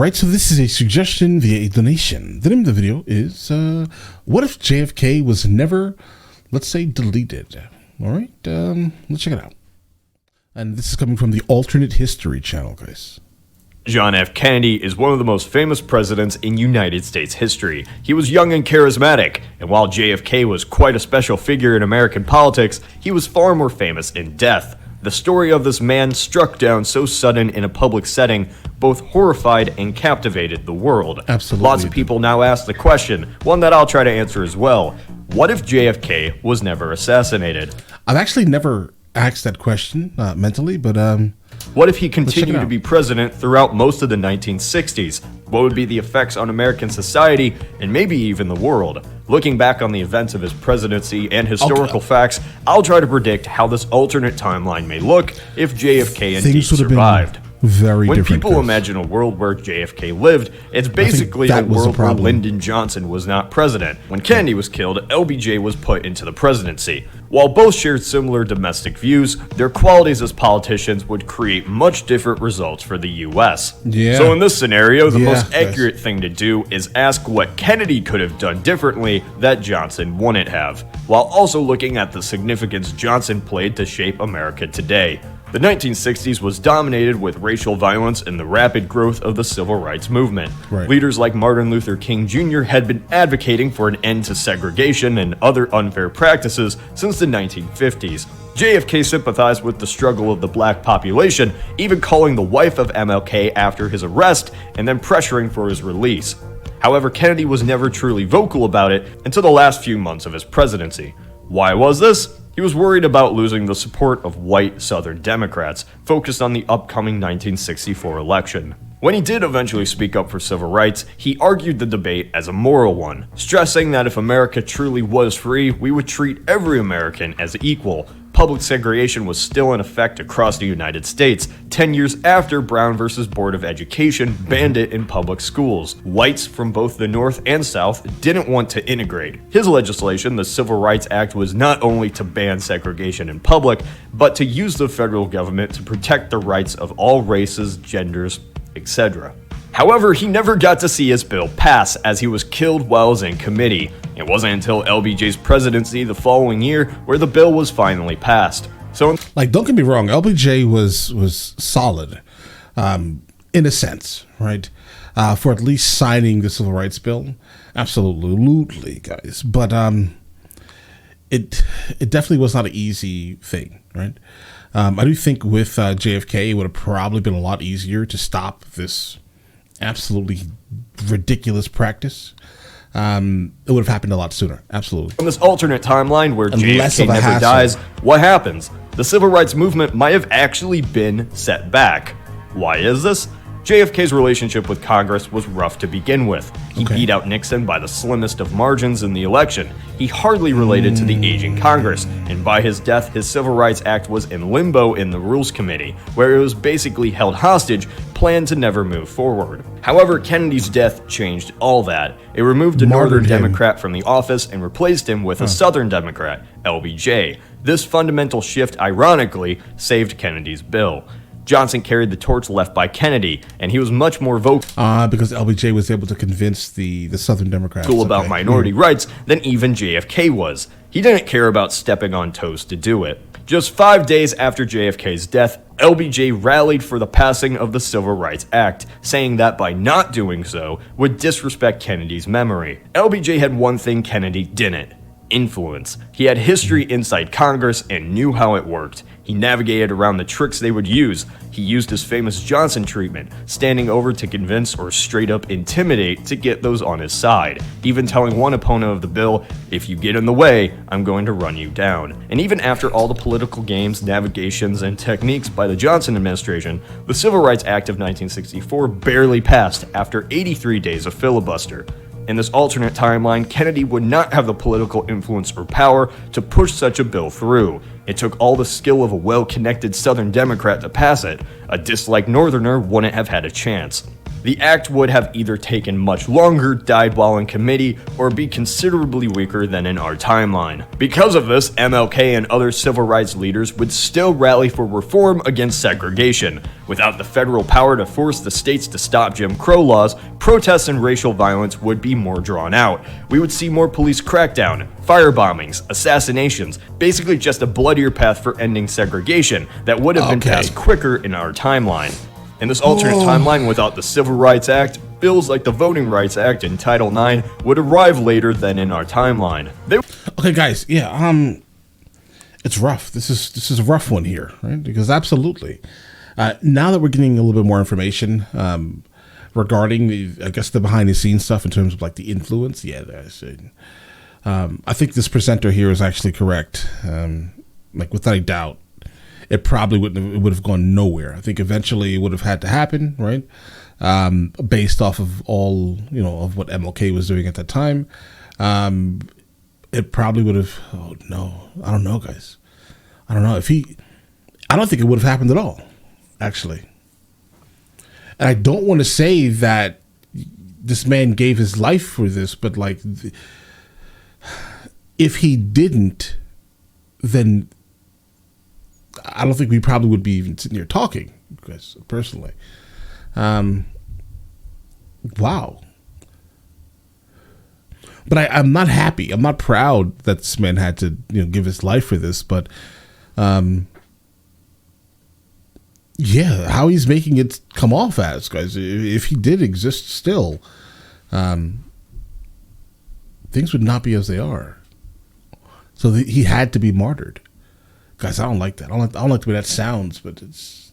Alright, so this is a suggestion via a donation. The name of the video is, what if JFK was never, let's say, deleted? Alright, let's check it out. And this is coming from the Alternate History channel, guys. John F. Kennedy is one of the most famous presidents in United States history. He was young and charismatic, and while JFK was quite a special figure in American politics, he was far more famous in death. The story of this man struck down so sudden in a public setting both horrified and captivated the world. Absolutely. Lots of people now ask the question, one that I'll try to answer as well. What if JFK was never assassinated? I've actually never asked that question mentally, but what if he continued to be president throughout most of the 1960s? What would be the effects on American society and maybe even the world? Looking back on the events of his presidency and historical facts, I'll try to predict how this alternate timeline may look if JFK indeed survived. Very when different, people imagine a world where JFK lived, it's basically a world where Lyndon Johnson was not president. When Kennedy was killed, LBJ was put into the presidency. While both shared similar domestic views, their qualities as politicians would create much different results for the U.S. So in this scenario, the most accurate thing to do is ask what Kennedy could have done differently that Johnson wouldn't have, while also looking at the significance Johnson played to shape America today. The 1960s was dominated with racial violence and the rapid growth of the civil rights movement. Leaders like Martin Luther King Jr. had been advocating for an end to segregation and other unfair practices since the 1950s. JFK sympathized with the struggle of the black population, even calling the wife of MLK after his arrest and then pressuring for his release. However, Kennedy was never truly vocal about it until the last few months of his presidency. Why was this? He was worried about losing the support of white Southern Democrats, focused on the upcoming 1964 election. When he did eventually speak up for civil rights, he argued the debate as a moral one, stressing that if America truly was free, we would treat every American as equal. Public segregation was still in effect across the United States, 10 years after Brown versus Board of Education banned it in public schools. Whites from both the North and South didn't want to integrate. His legislation, the Civil Rights Act, was not only to ban segregation in public, but to use the federal government to protect the rights of all races, genders, etc. However, he never got to see his bill pass as he was killed while he was in committee. It wasn't until LBJ's presidency the following year where the bill was finally passed. So, don't get me wrong, LBJ was solid, in a sense, right? For at least signing the Civil Rights Bill, absolutely, guys. But it definitely was not an easy thing, right? I do think with JFK, it would have probably been a lot easier to stop this absolutely ridiculous practice. It would have happened a lot sooner. Absolutely. On this alternate timeline where JFK never dies, what happens? The civil rights movement might have actually been set back. Why is this? JFK's relationship with Congress was rough to begin with. He beat out Nixon by the slimmest of margins in the election. He hardly related to the aging Congress, and by his death, his Civil Rights Act was in limbo in the Rules Committee, where it was basically held hostage, planned to never move forward. However, Kennedy's death changed all that. It removed a Northern Democrat from the office and replaced him with a Southern Democrat, LBJ. This fundamental shift, ironically, saved Kennedy's bill. Johnson carried the torch left by Kennedy, and he was much more vocal because LBJ was able to convince the Southern Democrats about minority rights than even JFK was. He didn't care about stepping on toes to do it. Just 5 days after JFK's death, LBJ rallied for the passing of the Civil Rights Act, saying that by not doing so would disrespect Kennedy's memory. LBJ had one thing Kennedy didn't: influence. He had history inside Congress and knew how it worked. He navigated around the tricks they would use. He used his famous Johnson treatment, standing over to convince or straight up intimidate to get those on his side, even telling one opponent of the bill, "If you get in the way, I'm going to run you down." And even after all the political games, navigations, and techniques by the Johnson administration, the Civil Rights Act of 1964 barely passed after 83 days of filibuster. In this alternate timeline, Kennedy would not have the political influence or power to push such a bill through. It took all the skill of a well-connected Southern Democrat to pass it. A disliked Northerner wouldn't have had a chance. the act would have either taken much longer, died while in committee, or be considerably weaker than in our timeline. Because of this, MLK and other civil rights leaders would still rally for reform against segregation. Without the federal power to force the states to stop Jim Crow laws, protests and racial violence would be more drawn out. We would see more police crackdown, firebombings, assassinations, basically just a bloodier path for ending segregation that would have been passed quicker in our timeline. In this alternate timeline, without the Civil Rights Act, bills like the Voting Rights Act and Title IX would arrive later than in our timeline. Okay, guys, it's rough. This is a rough one here, right? Because absolutely, now that we're getting a little bit more information regarding the behind the scenes stuff in terms of like the influence, I think this presenter here is actually correct. Like without a doubt, it probably would have gone nowhere. I think eventually it would have had to happen, right? Based off of all of what MLK was doing at that time. It probably would have. Oh no, I don't know, guys. I don't know I don't think it would have happened at all, actually. And I don't want to say that this man gave his life for this, but like, if he didn't, then I don't think we probably would be even sitting here talking, because personally. Wow. But I'm not happy. I'm not proud that this man had to give his life for this, but how he's making it come off as, guys, if he did exist still, things would not be as they are. So he had to be martyred. Guys, I don't like that. I don't like the way that sounds, but it's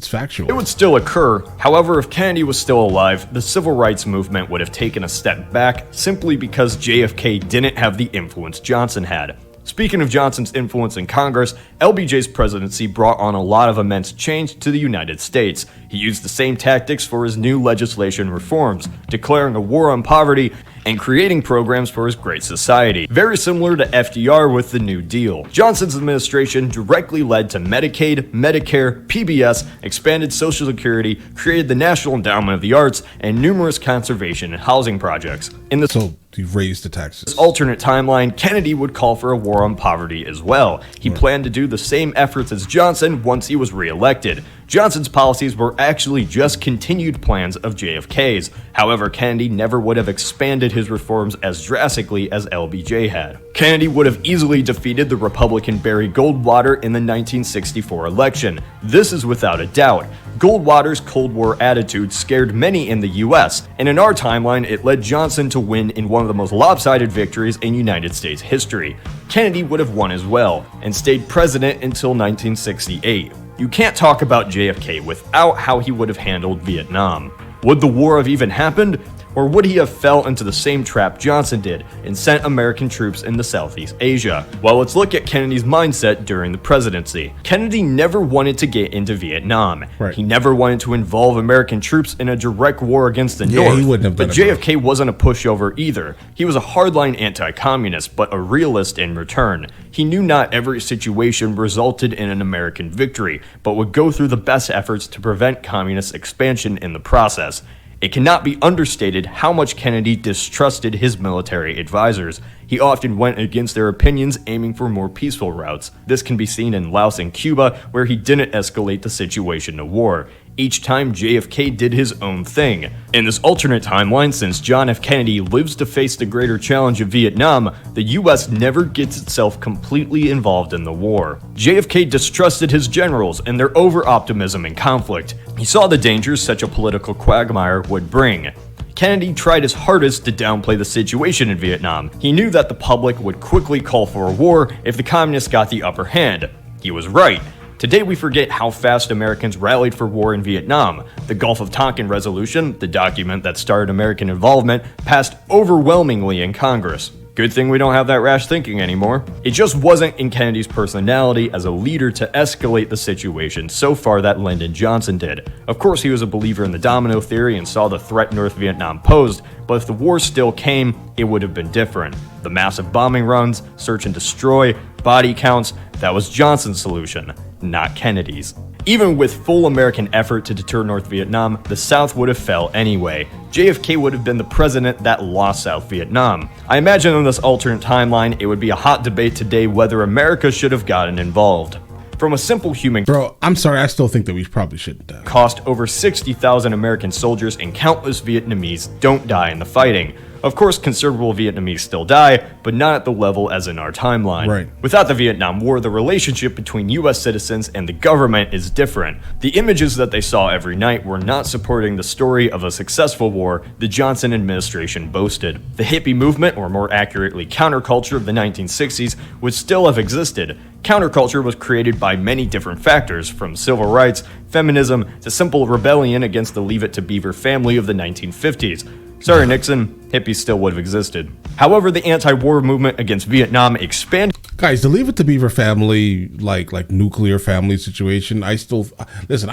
factual. It would still occur. However, if Kennedy was still alive, the civil rights movement would have taken a step back simply because JFK didn't have the influence Johnson had. Speaking of Johnson's influence in Congress, LBJ's presidency brought on a lot of immense change to the United States. He used the same tactics for his new legislation reforms, declaring a war on poverty and creating programs for his Great Society, very similar to FDR with the New Deal. Johnson's administration directly led to Medicaid, Medicare, PBS, expanded Social Security, created the National Endowment of the Arts, and numerous conservation and housing projects. So he raised the taxes. Alternate timeline, Kennedy would call for a war on poverty as well. He planned to do the same efforts as Johnson once he was reelected. Johnson's policies were actually just continued plans of JFK's. However, Kennedy never would have expanded his reforms as drastically as LBJ had. Kennedy would have easily defeated the Republican Barry Goldwater in the 1964 election. This is without a doubt. Goldwater's Cold War attitude scared many in the US, and in our timeline, it led Johnson to win in one of the most lopsided victories in United States history. Kennedy would have won as well, and stayed president until 1968. You can't talk about JFK without how he would have handled Vietnam. Would the war have even happened? Or would he have fell into the same trap Johnson did and sent American troops into Southeast Asia? Well, let's look at Kennedy's mindset during the presidency. Kennedy never wanted to get into Vietnam. Right. He never wanted to involve American troops in a direct war against the North. He wouldn't have done but JFK wasn't a pushover either. He was a hardline anti-communist, but a realist in return. He knew not every situation resulted in an American victory, but would go through the best efforts to prevent communist expansion in the process. It cannot be understated how much Kennedy distrusted his military advisors. He often went against their opinions, aiming for more peaceful routes. This can be seen in Laos and Cuba, where he didn't escalate the situation to war. Each time, JFK did his own thing. In this alternate timeline, since John F. Kennedy lives to face the greater challenge of Vietnam, the US never gets itself completely involved in the war. JFK distrusted his generals and their over-optimism in conflict. He saw the dangers such a political quagmire would bring. Kennedy tried his hardest to downplay the situation in Vietnam. He knew that the public would quickly call for a war if the communists got the upper hand. He was right. Today we forget how fast Americans rallied for war in Vietnam. The Gulf of Tonkin Resolution, the document that started American involvement, passed overwhelmingly in Congress. Good thing we don't have that rash thinking anymore. It just wasn't in Kennedy's personality as a leader to escalate the situation so far that Lyndon Johnson did. Of course, he was a believer in the domino theory and saw the threat North Vietnam posed, but if the war still came, it would have been different. The massive bombing runs, search and destroy, body counts, that was Johnson's solution, not Kennedy's. Even with full American effort to deter North Vietnam, the South would have fell anyway. JFK would have been the president that lost South Vietnam. I imagine in this alternate timeline, it would be a hot debate today whether America should have gotten involved. From a simple human... Bro, I'm sorry, I still think that we probably shouldn't have. ...cost over 60,000 American soldiers and countless Vietnamese don't die in the fighting. Of course, considerable Vietnamese still die, but not at the level as in our timeline. Right. Without the Vietnam War, the relationship between US citizens and the government is different. The images that they saw every night were not supporting the story of a successful war the Johnson administration boasted. The hippie movement, or more accurately, counterculture of the 1960s, would still have existed. Counterculture was created by many different factors, from civil rights, feminism, to simple rebellion against the Leave It to Beaver family of the 1950s. Sorry, Nixon, hippies still would have existed. However, the anti-war movement against Vietnam expanded. Guys, the Leave It to Beaver family, like nuclear family situation, I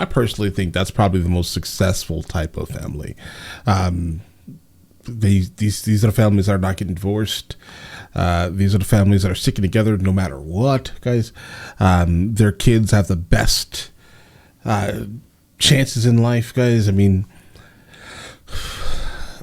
personally think that's probably the most successful type of family. These are the families that are not getting divorced. These are the families that are sticking together no matter what, guys. Their kids have the best chances in life, guys. I mean,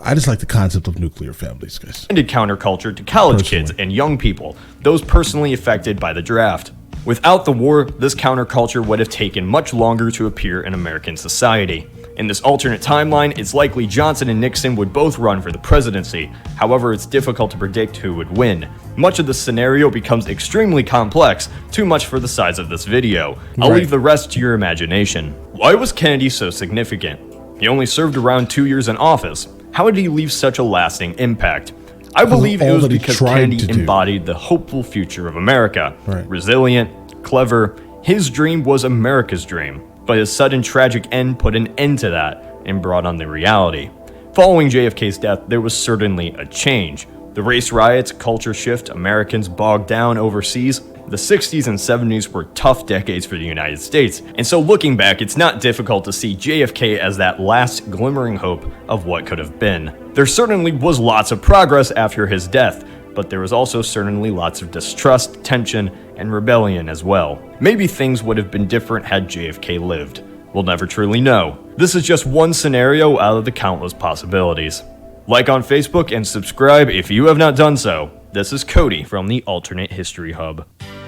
I just like the concept of nuclear families, guys. Counterculture to college kids and young people, those personally affected by the draft. Without the war, this counterculture would have taken much longer to appear in American society. In this alternate timeline, it's likely Johnson and Nixon would both run for the presidency. However, it's difficult to predict who would win. Much of the scenario becomes extremely complex, too much for the size of this video. I'll leave the rest to your imagination. Why was Kennedy so significant? He only served around 2 years in office. How did he leave such a lasting impact? I believe it was because Kennedy embodied the hopeful future of America. Resilient, clever, his dream was America's dream. But his sudden tragic end put an end to that and brought on the reality. Following JFK's death, there was certainly a change. The race riots, culture shift, Americans bogged down overseas. The 60s and 70s were tough decades for the United States, and so looking back, it's not difficult to see JFK as that last glimmering hope of what could have been. There certainly was lots of progress after his death, but there was also certainly lots of distrust, tension, and rebellion as well. Maybe things would have been different had JFK lived. We'll never truly know. This is just one scenario out of the countless possibilities. Like on Facebook and subscribe if you have not done so. This is Cody from the Alternate History Hub.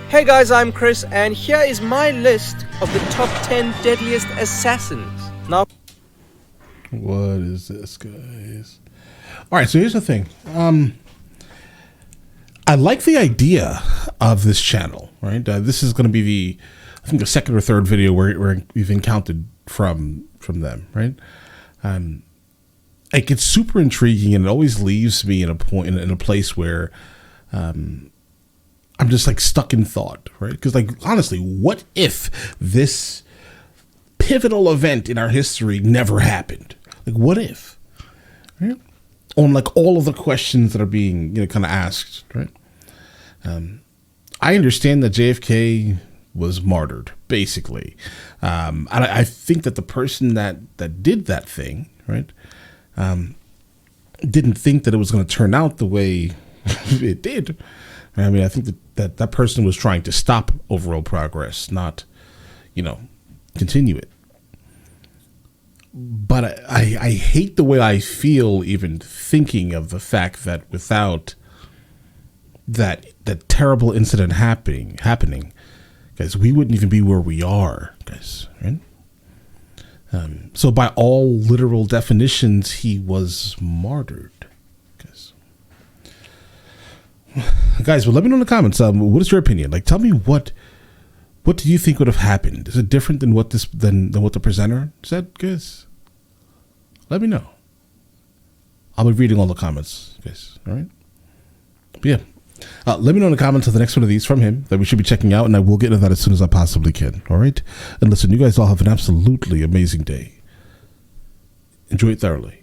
Hey guys, I'm Chris, and here is my list of the top 10 deadliest assassins. Now, what is this, guys? All right, so here's the thing. I like the idea of this channel, right? This is going to be the second or third video where we've encountered from them, right? Like, it's super intriguing, and it always leaves me in a place where I'm just like stuck in thought, right? Because, like, honestly, what if this pivotal event in our history never happened? Like, what if? Right? On like all of the questions that are being kind of asked, right? I understand that JFK was martyred, basically, and I think that the person that did that thing, right, didn't think that it was going to turn out the way it did. I mean, I think that person was trying to stop overall progress, not, continue it. But I hate the way I feel even thinking of the fact that without that terrible incident happening, guys, we wouldn't even be where we are, guys, right? So by all literal definitions, he was martyred, guys. But let me know in the comments. What is your opinion? Like, tell me what do you think would have happened? Is it different than what the presenter said, guys? Let me know. I'll be reading all the comments, guys. All right. But yeah, let me know in the comments of the next one of these from him that we should be checking out, and I will get into that as soon as I possibly can. All right. And listen, you guys all have an absolutely amazing day. Enjoy it thoroughly.